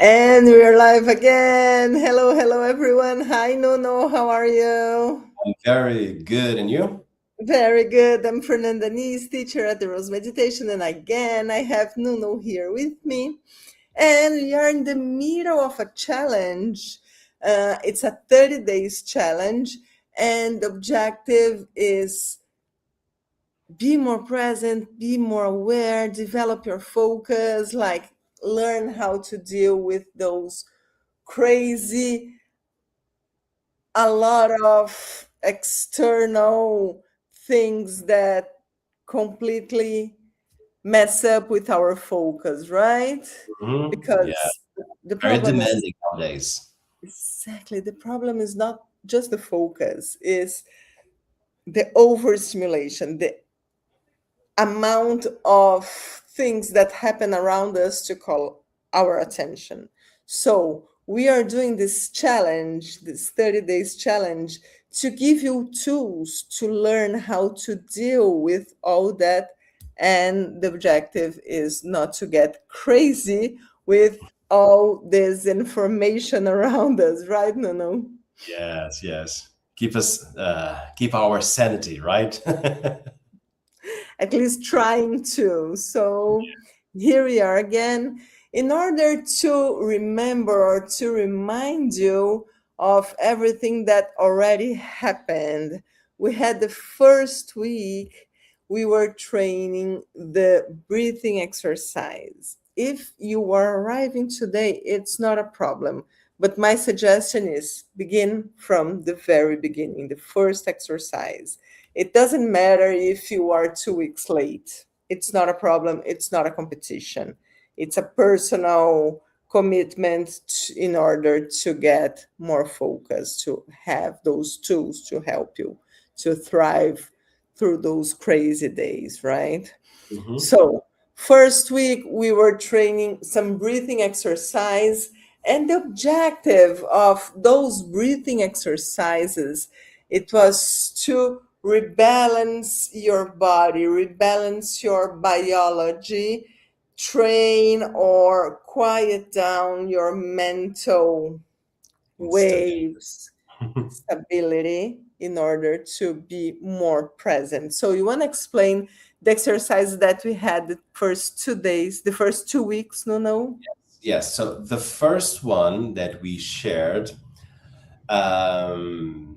And we're live again. Hello, hello, everyone. Hi, Nono. How are you? I'm very good. And you? Very good. I'm Fernanda Nis, teacher at the Rose Meditation. And again, I have Nuno here with me. And we are in the middle of a challenge. It's a 30 days challenge. And the objective is be more present, be more aware, develop your focus, like learn how to deal with those crazy a lot of external things that completely mess up with our focus, right? Yeah, Because the very problem is demanding nowadays. exactly the problem is not just the focus, is the overstimulation, the amount of things that happen around us to call our attention. So, we are doing this challenge, this 30 days challenge, to give you tools to learn how to deal with all that. And the objective is not to get crazy with all this information around us, right, Nuno? Yes, yes. Keep our sanity, right? At least trying to. So here we are again. In order to remember or to remind you of everything that already happened, we had the first week, we were training the breathing exercise. If you are arriving today, it's not a problem. But my suggestion is begin from the very beginning, the first exercise. It doesn't matter if you are 2 weeks late. It's not a problem. It's not a competition. It's a personal commitment in order to get more focus, to have those tools to help you to thrive through those crazy days, right? hmm So, first week we were training some breathing exercise, and the objective of those breathing exercises it was to rebalance your body, rebalance your biology, train or quiet down your mental Instability. waves, stability in order to be more present. So you want to explain the exercise that we had the first 2 days, the first 2 weeks, no, no? Yes. So the first one that we shared, and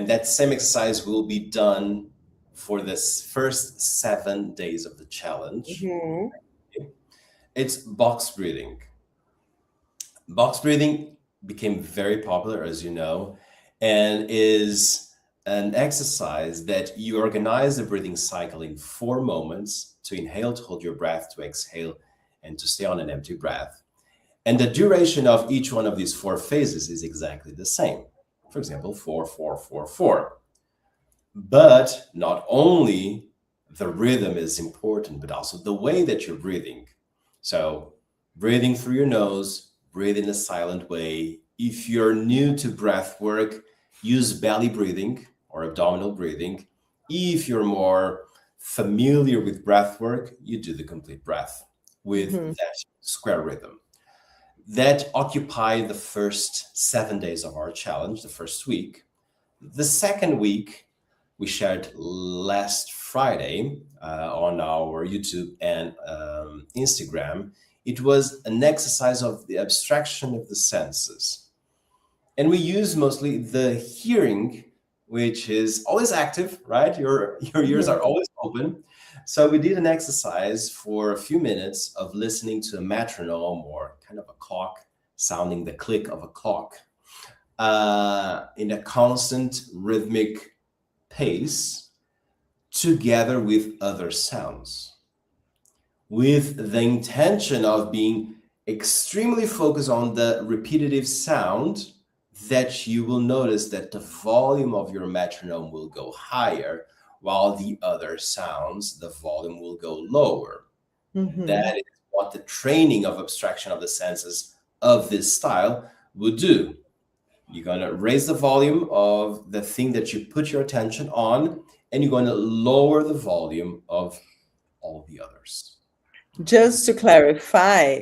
that same exercise will be done for this first 7 days of the challenge. Mhm. It's box breathing. Box breathing became very popular, as you know, and is an exercise that you organize the breathing cycle in 4 moments to inhale, to hold your breath, to exhale, and to stay on an empty breath. And the duration of each one of these 4 phases is exactly the same. For example, 4, 4, 4, 4. But not only the rhythm is important, but also the way that you're breathing. So, breathing through your nose, breathe in a silent way. If you're new to breath work, use belly breathing or abdominal breathing. If you're more familiar with breath work, you do the complete breath with Mhm. that square rhythm. That occupied the first 7 days of our challenge, the first week. The second week, we shared last Friday on our YouTube and Instagram. It was an exercise of the abstraction of the senses. And we use mostly the hearing, which is always active, right? Your ears are Mhm. always open. So we did an exercise for a few minutes of listening to a metronome or kind of a clock, sounding the click of a clock in a constant rhythmic pace together with other sounds, with the intention of being extremely focused on the repetitive sound that you will notice that the volume of your metronome will go higher while the other sounds the volume will go lower. Mhm. That is what the training of abstraction of the senses of this style would do. You're going to raise the volume of the thing that you put your attention on, and you're going to lower the volume of all the others. Just to clarify,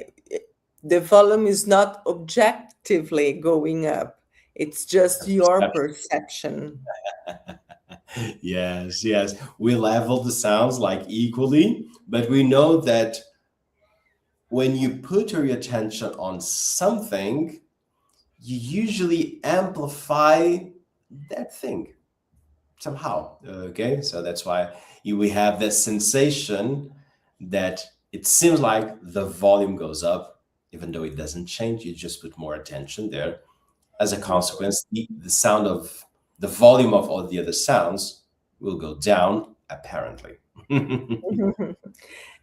The volume is not objectively going up, it's just your perception. Yes, yes. We level the sounds like equally, but we know that when you put your attention on something, you usually amplify that thing somehow. Okay, so that's why we have this sensation that it seems like the volume goes up, even though it doesn't change. You just put more attention there. As a consequence, the sound of the volume of all the other sounds will go down, apparently.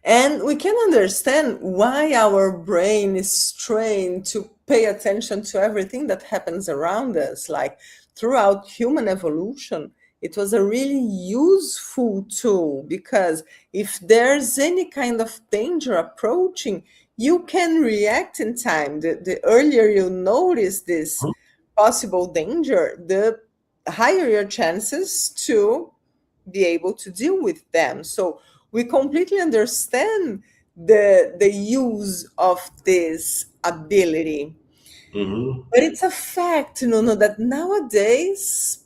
And we can understand why our brain is trained to pay attention to everything that happens around us. Like throughout human evolution, it was a really useful tool because if there's any kind of danger approaching, you can react in time. The earlier you notice this possible danger, the higher your chances to be able to deal with them. So we completely understand the use of this ability. Hmm. But it's a fact, that nowadays,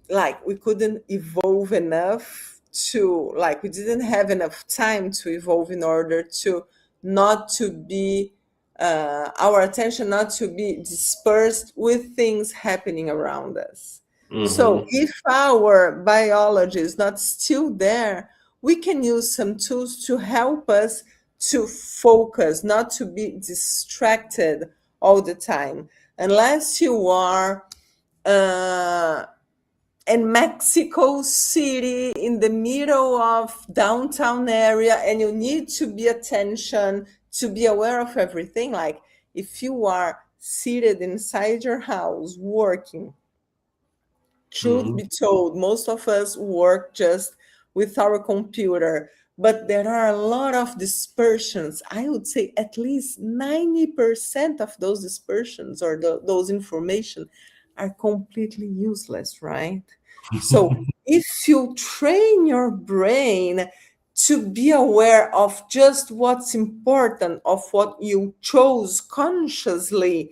like we couldn't evolve enough to, like we didn't have enough time to evolve in order to not to be our attention not to be dispersed with things happening around us. So Hmm. if our biology is not still there, we can use some tools to help us to focus, not to be distracted all the time, unless you are uh, in Mexico City in the middle of downtown area and you need to be attention to be aware of everything. Like if you are seated inside your house working, truth Hmm. be told, most of us work just with our computer, but there are a lot of dispersions. I would say at least 90% of those dispersions or those information are completely useless, right? So if you train your brain to be aware of just what's important, of what you chose consciously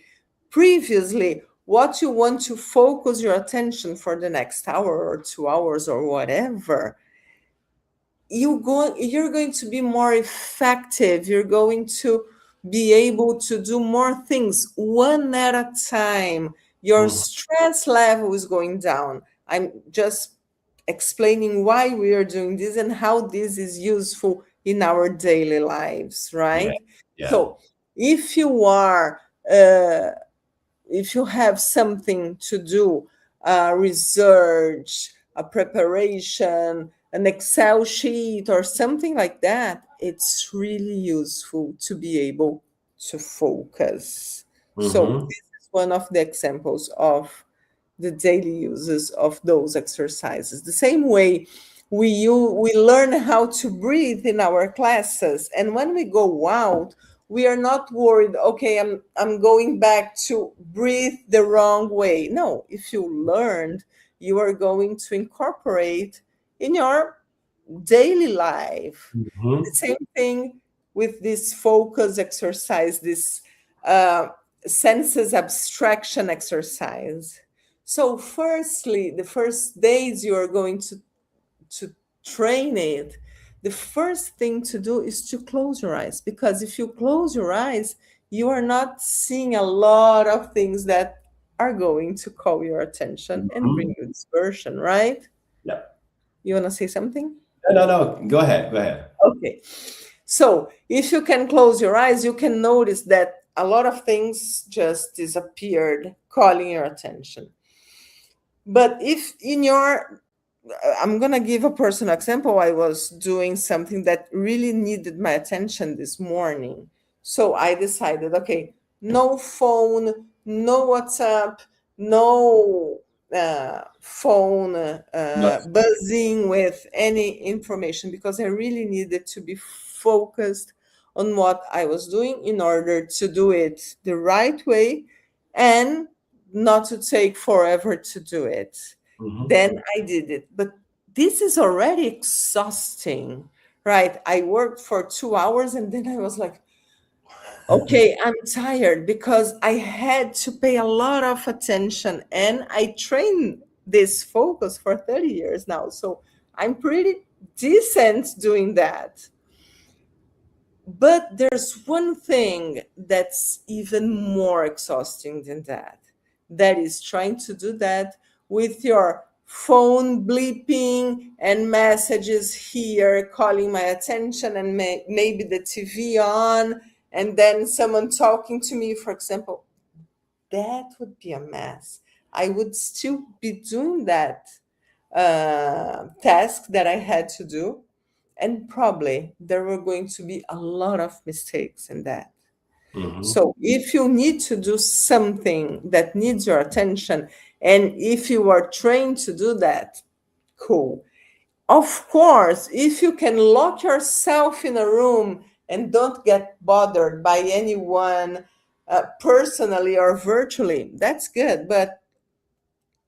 previously, what you want to focus your attention for the next hour or 2 hours or whatever, you're going to be more effective. You're going to be able to do more things one at a time. Your Hmm. stress level is going down. I'm just explaining why we are doing this and how this is useful in our daily lives, Yeah, right? yeah. So if you are uh, if you have something to do, research, a preparation, an Excel sheet, or something like that, it's really useful to be able to focus. So, Hmm. this is one of the examples of the daily uses of those exercises. The same way we learn how to breathe in our classes, and when we go out, we are not worried. Okay, I'm going back to breathe the wrong way. No, if you learned, you are going to incorporate in your daily life. The Hmm. same thing with this focus exercise, this uh, senses abstraction exercise. So, firstly, the first days you are going to train it, the first thing to do is to close your eyes. Because if you close your eyes, you are not seeing a lot of things that are going to call your attention and bring Hmm. you dispersion, right? Yeah. You want to say something? No, no, no. Go ahead. Go ahead. Okay. So if you can close your eyes, you can notice that a lot of things just disappeared, calling your attention. But if in your, I'm going to give a personal example. I was doing something that really needed my attention this morning. So I decided, okay, no phone, no WhatsApp, no phone No. buzzing with any information because I really needed to be focused on what I was doing in order to do it the right way and not to take forever to do it. Hmm. Then I did it. But this is already exhausting, right? I worked for 2 hours and then I was like, Okay, I'm tired because I had to pay a lot of attention and I train this focus for 30 years now. So I'm pretty decent doing that. But there's one thing that's even more exhausting than that. That is trying to do that with your phone bleeping and messages here calling my attention and maybe the TV on and then someone talking to me, for example. That would be a mess. I would still be doing that task that I had to do, and probably there were going to be a lot of mistakes in that. Hmm. So if you need to do something that needs your attention, and if you are trained to do that, cool. Of course, if you can lock yourself in a room and don't get bothered by anyone personally or virtually, that's good. But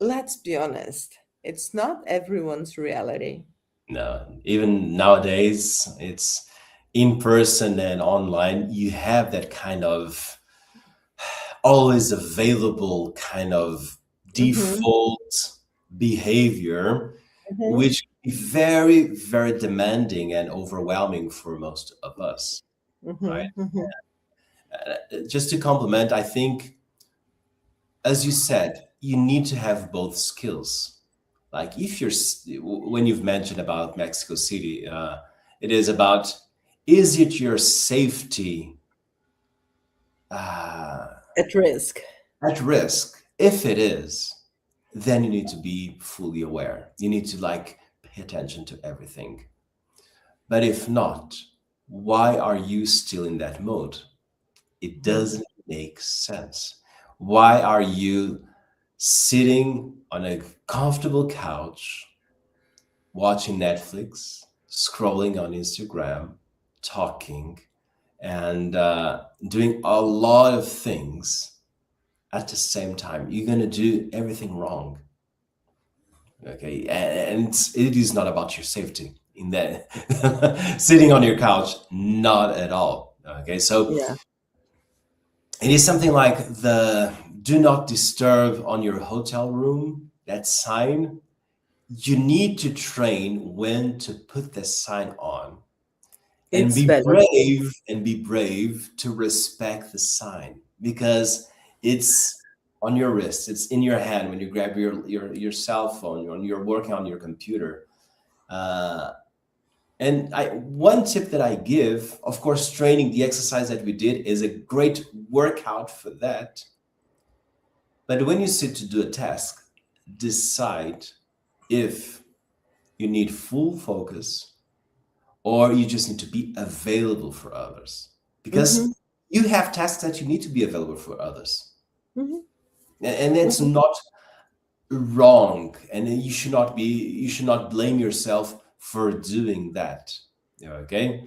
let's be honest, it's not everyone's reality. No, even nowadays, it's in person and online. You have that kind of always available kind of Mm-hmm, default behavior, mm-hmm, which is very, very demanding and overwhelming for most of us, right? mm-hmm, mm-hmm, Just to complement, I think, as you said, you need to have both skills. Like if when you've mentioned about Mexico City, it is about, is it your safety uh, at risk. at risk? If it is, then you need to be fully aware. You need to like pay attention to everything. But if not, why are you still in that mode? It Mhm. doesn't make sense. Why are you sitting on a comfortable couch watching Netflix, scrolling on Instagram, talking, and doing a lot of things at the same time? You're going to do everything wrong. Okay. And it is not about your safety in that sitting on your couch, not at all. Okay. So Yeah, it is something like the do not disturb on your hotel room, that sign. You need to train when to put the sign on and it's valuable. be brave to respect the sign because it's on your wrist, it's in your hand when you grab your cell phone, when you're working on your computer. uh, and one tip that I give, of course, training, the exercise that we did is a great workout for that. But when you sit to do a task, decide if you need full focus or you just need to be available for others, Mm-hmm, because you have tasks that you need to be available for others. mm-hmm, And that's mm-hmm, not wrong, and you should not blame yourself for doing that. Okay.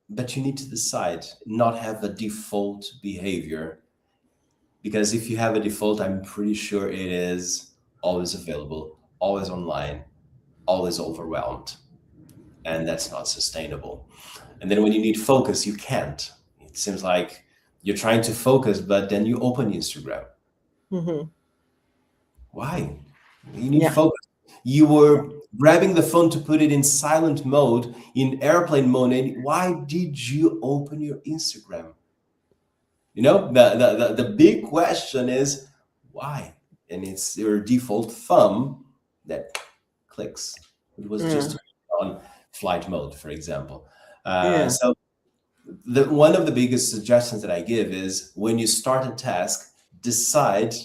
But you need to decide, not have a default behavior, because if you have a default, I'm pretty sure it is always available, always online, always overwhelmed, and that's not sustainable. And then when you need focus, you can't. It seems like you're trying to focus, but then you open Instagram. mm-hmm. Why? You need Yeah, focus. You were grabbing the phone to put it in silent mode, in airplane mode. And why did you open your Instagram? The big question is why? And it's your default thumb that clicks. It was yeah, just on flight mode, for example. yeah, So one of the biggest suggestions that I give is when you start a task, decide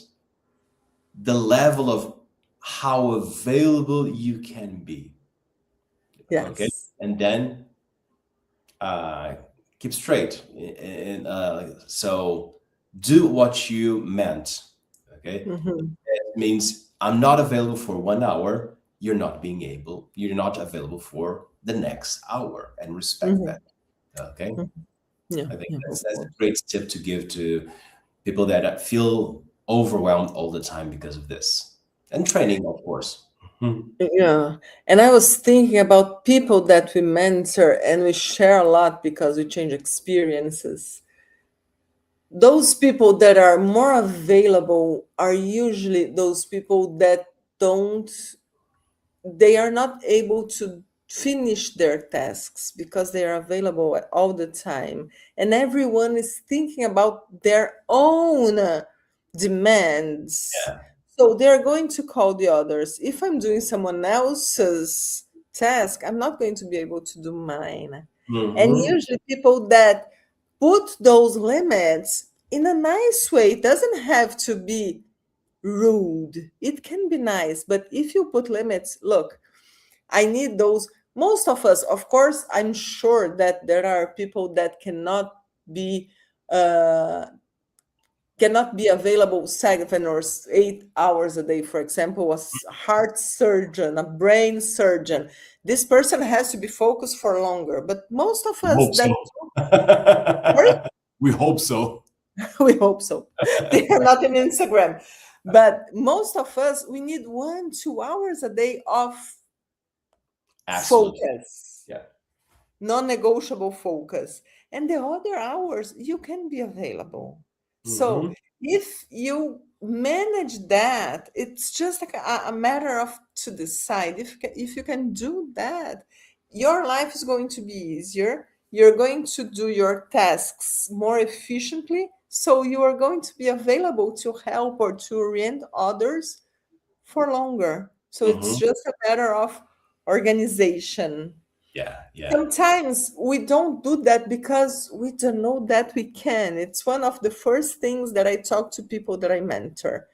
the level of how available you can be. Okay. yes. And then uh, keep straight. And so do what you meant. Okay. Mm-hmm, It means I'm not available for 1 hour. You're not available for the next hour, and respect mm-hmm, that. Okay. mm-hmm. Yeah, I think yeah, of that's a course. great tip to give to people that feel overwhelmed all the time because of this. And training, of course. Mhm. Yeah. And I was thinking about people that we mentor and we share a lot because we change experiences. Those people that are more available are usually those people that don't they are not able to finish their tasks because they are available all the time, and everyone is thinking about their own demands, Yeah. so they're going to call the others. If I'm doing someone else's task, I'm not going to be able to do mine. And Hmm. usually people that put those limits in a nice way, it doesn't have to be rude, it can be nice, but if you put limits, look, I need those. Most of us, of course, I'm sure that there are people that be uh, cannot be available 7 or 8 hours a day. For example, heart surgeon, a brain surgeon. This person has to be focused for longer. But most of We us hope that, so. sorry, We hope so. we hope so. They are not in Instagram. But most of us, we need 1, 2 hours a day of Absolutely. focus, Yeah. non-negotiable focus, and the other hours you can be available. So Hmm. if you manage that, it's just like a matter of to decide if you can do that, your life is going to be easier, you're going to do your tasks more efficiently, so you are going to be available to help or to orient others for longer. So it's Hmm. just a matter of organization. Yeah. Yeah. Sometimes we don't do that because we don't know that we can. It's one of the first things that I talk to people that I mentor.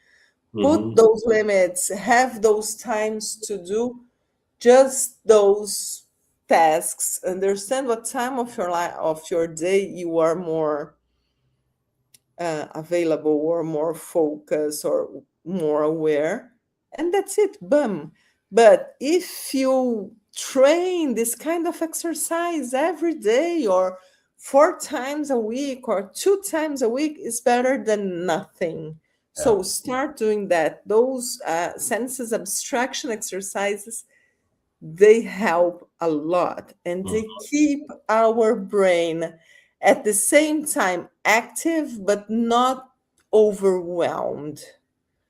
Put Hmm. those limits, have those times to do just those tasks. Understand what time of your life of your day you are more available or more focused or more aware, and that's it, boom. But if you train this kind of exercise every day or 4 times a week or 2 times a week, is better than nothing. Yeah. So start doing that. Those senses abstraction exercises, they help a lot and they keep our brain at the same time active but not overwhelmed.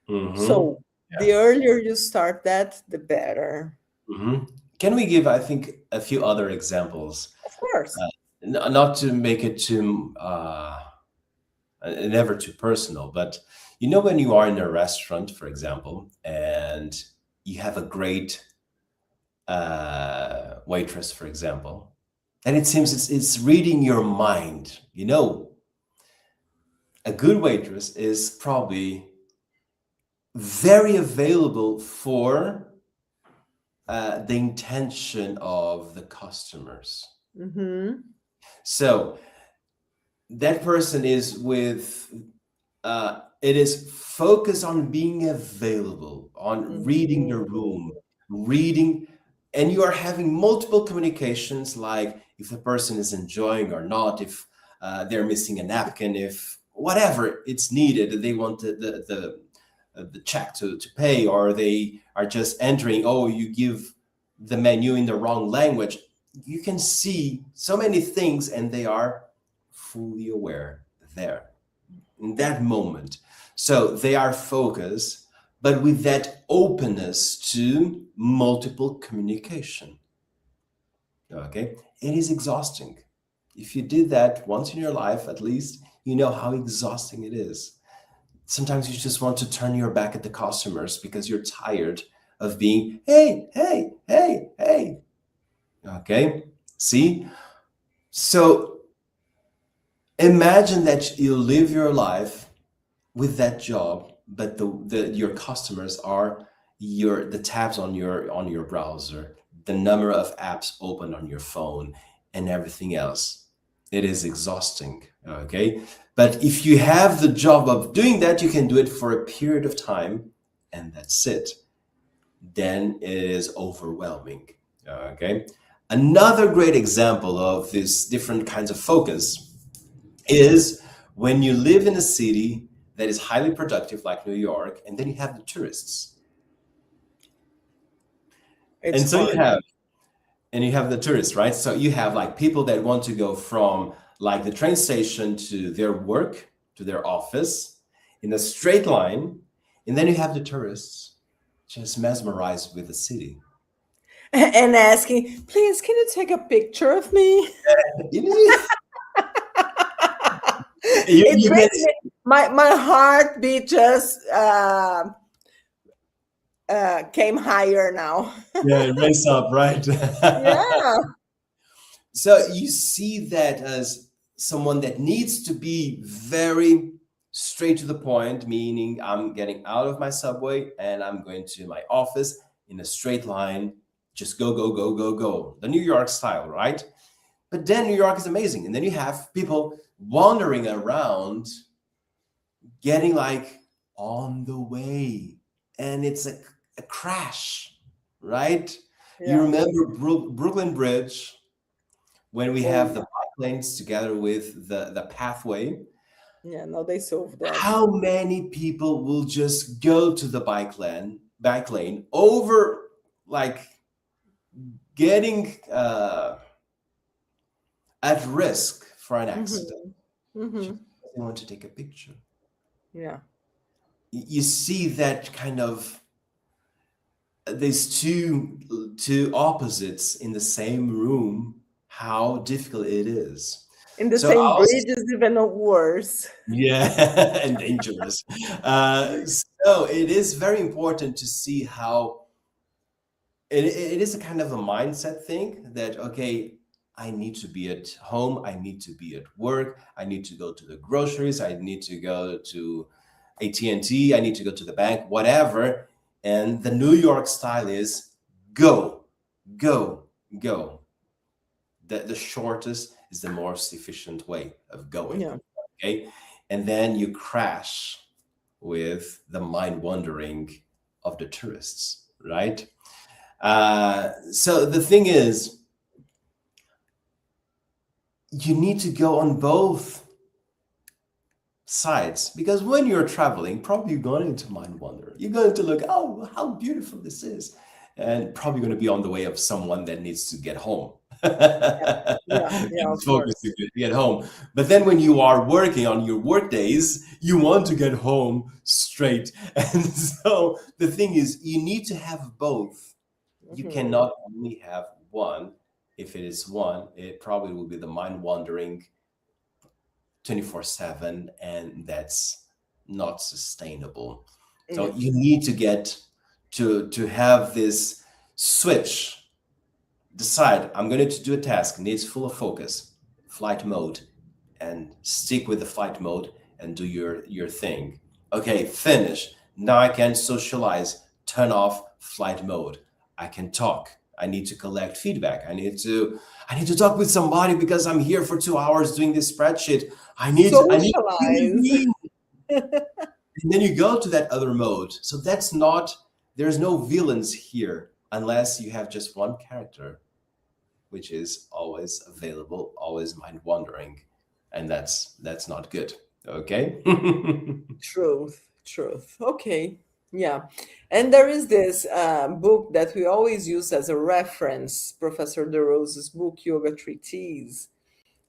Hmm. So the Yeah. earlier you start that, the better. Hmm. Can we give, I think, a few other examples? Of course. Not to make it too, never too personal, but when you are in a restaurant, for example, and you have a great waitress, for example, and it seems it's reading your mind. A good waitress is probably very available for the intention of the customers. Mm-hmm. So that person is with it is focused on being available, on reading the room, reading, and you are having multiple communications, like if the person is enjoying or not, if they're missing a napkin, if whatever it's needed, they want the check to pay, or they are just entering. Oh, you give the menu in the wrong language. You can see so many things, and they are fully aware there in that moment. So they are focused, but with that openness to multiple communication. Okay. It is exhausting. If you did that once in your life, at least, you know how exhausting it is. Sometimes you just want to turn your back at the customers because you're tired of being, hey, hey, hey, hey. Okay. See? So imagine that you live your life with that job, but your customers are the tabs on your browser, the number of apps open on your phone, and everything else. It is exhausting. Okay, but if you have the job of doing that, you can do it for a period of time, and that's it. Then it is overwhelming. Okay, another great example of this different kinds of focus is when you live in a city that is highly productive, like New York, and then you have the tourists. It's And so hard. you have the tourists, right? So you have like people that want to go from like the train station to their work, to their office in a straight line. And then you have the tourists just mesmerized with the city. And asking, please, can you take a picture of me? You, It you can, makes me my heartbeat just came higher now. yeah, race up, right? Yeah, So you see that as someone that needs to be very straight to the point, meaning I'm getting out of my subway and I'm going to my office in a straight line, just go, go, go, go, go. The New York style, right? But then New York is amazing. And then you have people wandering around, getting like on the way. And it's a crash, right? You yeah, remember Brooklyn Bridge when we oh have the yeah, bike lanes together with the pathway, yeah. No, they solved that. how many people will just go to the bike lane over like getting at risk for an accident? Mm-hmm. Just Mm-hmm. they want to take a picture. Yeah. You see that kind of these two opposites in the same room, how difficult it is. In the So I same also bridge is even worse. yeah, and dangerous. So it is very important to see how it is a kind of a mindset thing that, okay, I need to be at home, I need to be at work, I need to go to the groceries, I need to go to AT&T, I need to go to the bank, whatever. And the New York style is go, go, go. The shortest is the most efficient way of going. Yeah. Okay. And then you crash with the mind wandering of the tourists, right? So the thing is, you need to go on both sides because when you're traveling, probably you're going to mind wander. You're going to look, oh, how beautiful this is, and probably going to be on the way of someone that needs to get home. Yeah. Yeah. And Of focus course. to get home. But then when you are working on your work days, you want to get home straight. And so the thing is, you need to have both. You Hmm. cannot only have one. If it is one, it probably will be the mind wandering 24/7, and that's not sustainable. So Yeah. you need to get to have this switch. Decide, I'm going to do a task, needs full of focus, flight mode, and stick with the flight mode and do your thing. Okay, finish. Now I can socialize, turn off flight mode. I can talk. I need to collect feedback. I need to talk with somebody because I'm here for 2 hours doing this spreadsheet. I need human Socialize. being. And then you go to that other mode. So there's no villains here unless you have just one character, which is always available, always mind wandering, and that's not good. Okay. Truth, truth. Okay. Yeah. And there is this book that we always use as a reference, Professor De Rose's book, Yoga Treatise.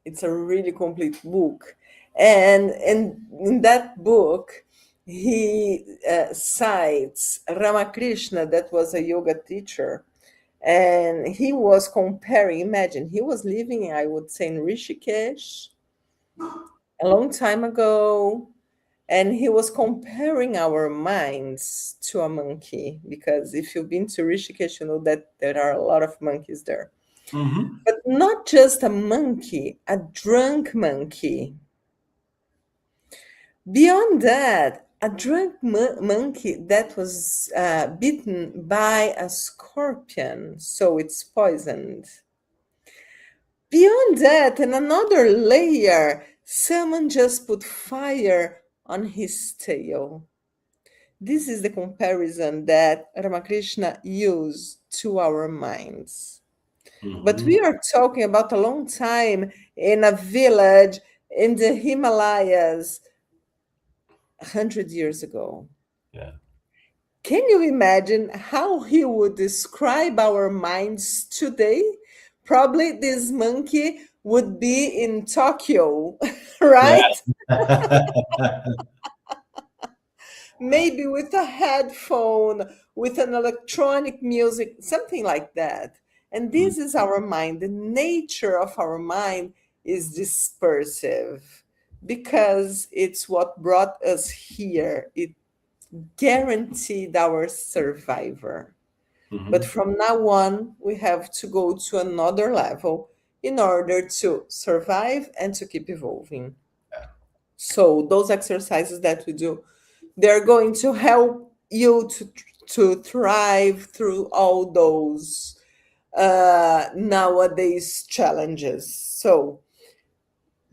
It's a really complete book. And in that book, he cites Ramakrishna, that was a yoga teacher. And he was comparing, imagine, he was living, I would say, in Rishikesh a long time ago, and he was comparing our minds to a monkey, because if you've been to Rishikesh, you know that there are a lot of monkeys there, Hmm. but not just a monkey, a drunk monkey. Beyond that, a drunk monkey that was bitten by a scorpion, so it's poisoned. Beyond that, in another layer, someone just put fire on his tail. This is the comparison that Ramakrishna used to our minds. But Hmm. we are talking about a long time in a village in the Himalayas 100 years ago. Yeah. Can you imagine how he would describe our minds today? Probably this monkey would be in Tokyo, Yeah. right? Maybe with a headphone, with an electronic music, something like that. And this is our mind. The nature of our mind is dispersive because it's what brought us here. It guaranteed our survivor. But Mhm. from now on, we have to go to another level in order to survive and to keep evolving. Yeah. So those exercises that we do, they're going to help you to thrive through all those nowadays challenges. So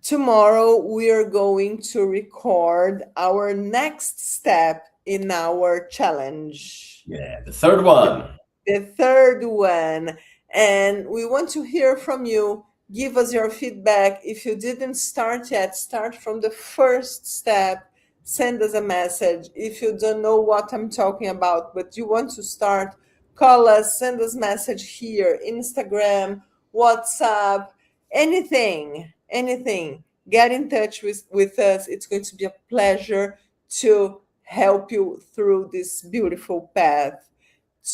tomorrow we are going to record our next step in our challenge. Yeah. The third one. The third one. And we want to hear from you. Give us your feedback. If you didn't start yet, start from the first step. Send us a message. If you don't know what I'm talking about, but you want to start, call us, send us message here, Instagram, WhatsApp, anything, anything. Get in touch with us. It's going to be a pleasure to help you through this beautiful path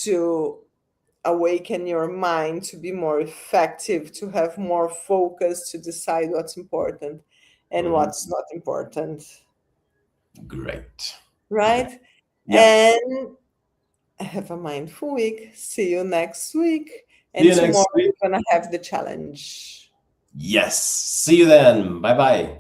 to awaken your mind, to be more effective, to have more focus, to decide what's important and Mhm. what's not important, Great. Great. right? Yeah. And have a mindful week. See you next week. See And you tomorrow next week. we're going to have the challenge. Yes. See you then. Bye bye.